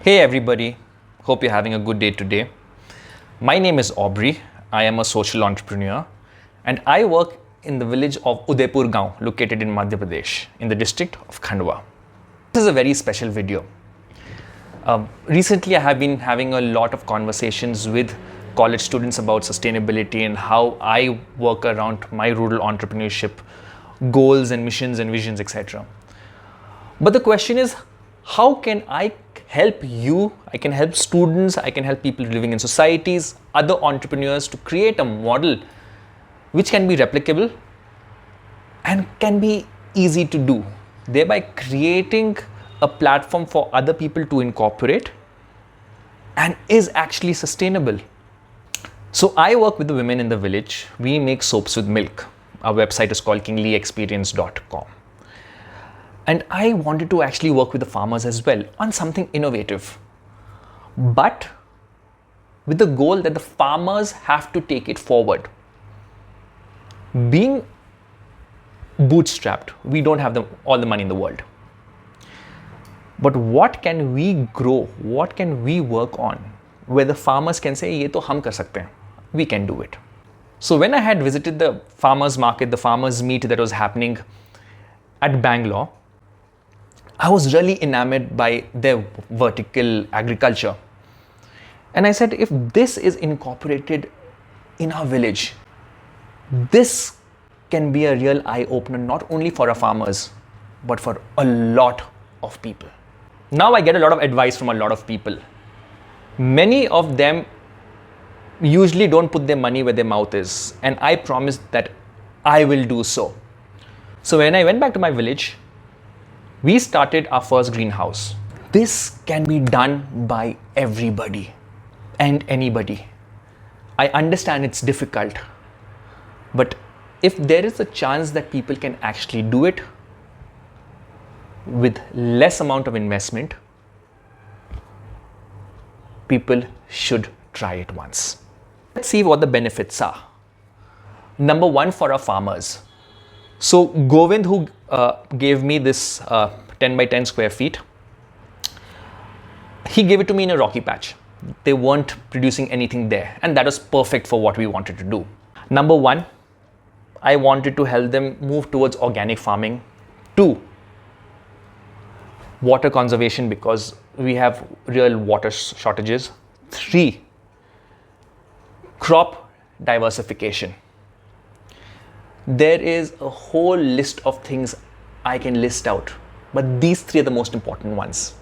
Hey everybody, hope you're having a good day today. My name is Aubrey. I am a social entrepreneur and I work in the village of Udaipur Gaon located in Madhya Pradesh in the district of Khandwa. This is a very special video. Recently I have been having a lot of conversations with college students about sustainability and how I work around my rural entrepreneurship goals and missions and visions, etc. But the question is, how can I help you? I can help students, I can help people living in societies, other entrepreneurs to create a model which can be replicable and can be easy to do, thereby creating a platform for other people to incorporate and is actually sustainable. So I work with the women in the village. We make soaps with milk. Our website is called kinglyexperience.com. And I wanted to actually work with the farmers as well on something innovative, but with the goal that the farmers have to take it forward. Being bootstrapped, we don't have all the money in the world. But what can we grow? What can we work on where the farmers can say, "Ye to hum kar sakte hain." We can do it. So when I had visited the farmers market, the farmers meet that was happening at Bangalore, I was really enamored by their vertical agriculture. And I said, if this is incorporated in our village, this can be a real eye-opener, not only for our farmers, but for a lot of people. Now I get a lot of advice from a lot of people. Many of them usually don't put their money where their mouth is. And I promised that I will do so. So when I went back to my village, we started our first greenhouse. This can be done by everybody and anybody. I understand it's difficult, but if there is a chance that people can actually do it with less amount of investment, people should try it once. Let's see what the benefits are. Number one, for our farmers. So Govind, who gave me this 10 by 10 square feet, he gave it to me in a rocky patch. They weren't producing anything there, and that was perfect for what we wanted to do. Number one, I wanted to help them move towards organic farming. Two, water conservation, because we have real water shortages. Three, crop diversification. There is a whole list of things I can list out, but these three are the most important ones.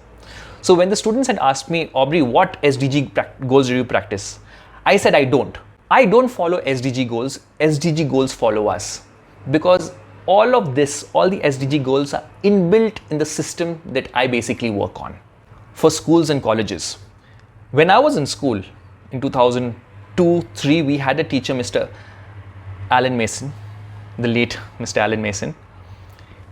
So when the students had asked me, Aubrey, what SDG goals do you practice? I said, I don't. I don't follow SDG goals. SDG goals follow us, because all of this, all the SDG goals are inbuilt in the system that I basically work on for schools and colleges. When I was in school in 2002-03, we had a teacher, Mr. Alan Mason, the late Mr. Alan Mason.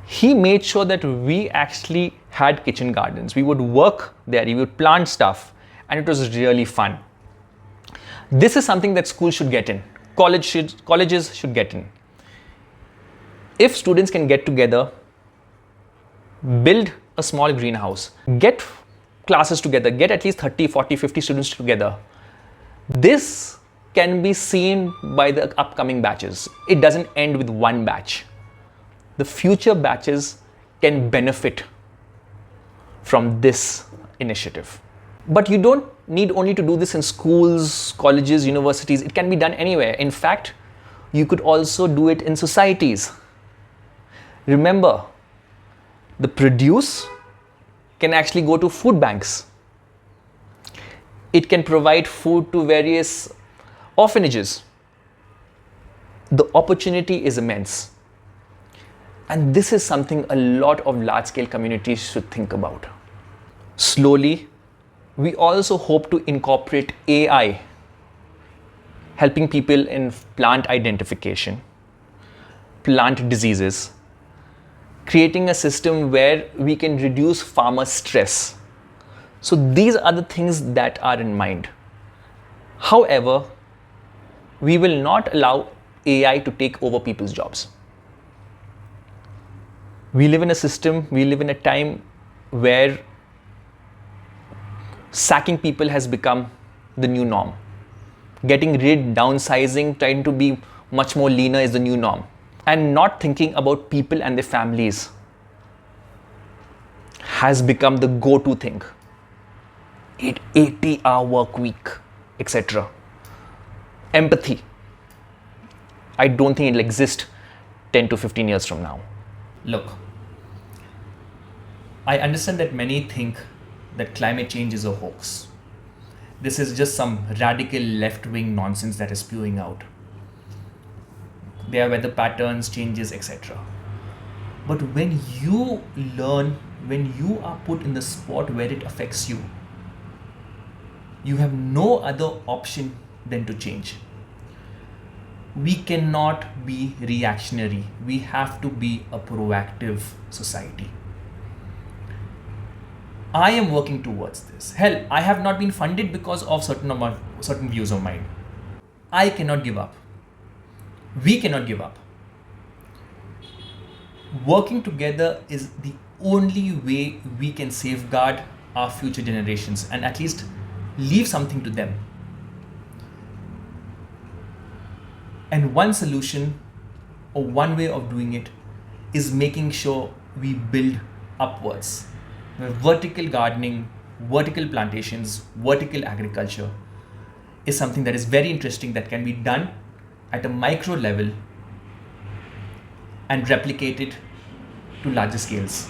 He made sure that we actually had kitchen gardens. We would work there, we would plant stuff, and it was really fun. This is something that schools should get in, colleges should get in. If students can get together, build a small greenhouse, get classes together, get at least 30, 40, 50 students together, this can be seen by the upcoming batches. It doesn't end with one batch. The future batches can benefit from this initiative. But you don't need only to do this in schools, colleges, universities. It can be done anywhere. In fact, you could also do it in societies. Remember, the produce can actually go to food banks. It can provide food to various orphanages. The opportunity is immense. And this is something a lot of large-scale communities should think about. Slowly, we also hope to incorporate AI, helping people in plant identification, plant diseases, creating a system where we can reduce farmer stress. So these are the things that are in mind. However, we will not allow AI to take over people's jobs. We live in a system, we live in a time where Sacking people has become the new norm. Getting rid, downsizing, trying to be much more leaner is the new norm. And not thinking about people and their families has become the go-to thing. 80-hour work week, etc. Empathy, I don't think it'll exist 10 to 15 years from now. Look, I understand that many think that climate change is a hoax. This is just some radical left-wing nonsense that is spewing out. There are weather patterns, changes, etc. But when you learn, when you are put in the spot where it affects you, you have no other option than to change. We cannot be reactionary. We have to be a proactive society. I am working towards this. Hell, I have not been funded because of certain views of mine. I cannot give up. We cannot give up. Working together is the only way we can safeguard our future generations and at least leave something to them. And one solution or one way of doing it is making sure we build upwards. Vertical gardening, vertical plantations, vertical agriculture is something that is very interesting that can be done at a micro level and replicated to larger scales.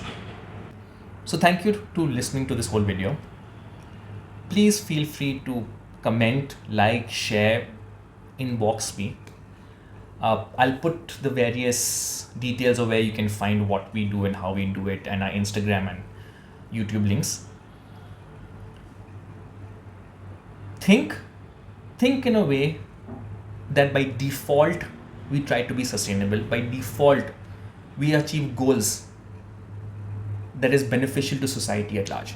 So thank you to listening to this whole video. Please feel free to comment, like, share, inbox me. I'll put the various details of where you can find what we do and how we do it, and our Instagram and YouTube links. Think in a way that by default we try to be sustainable. By default we achieve goals that is beneficial to society at large.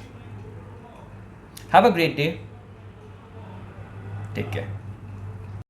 Have a great day. Take care.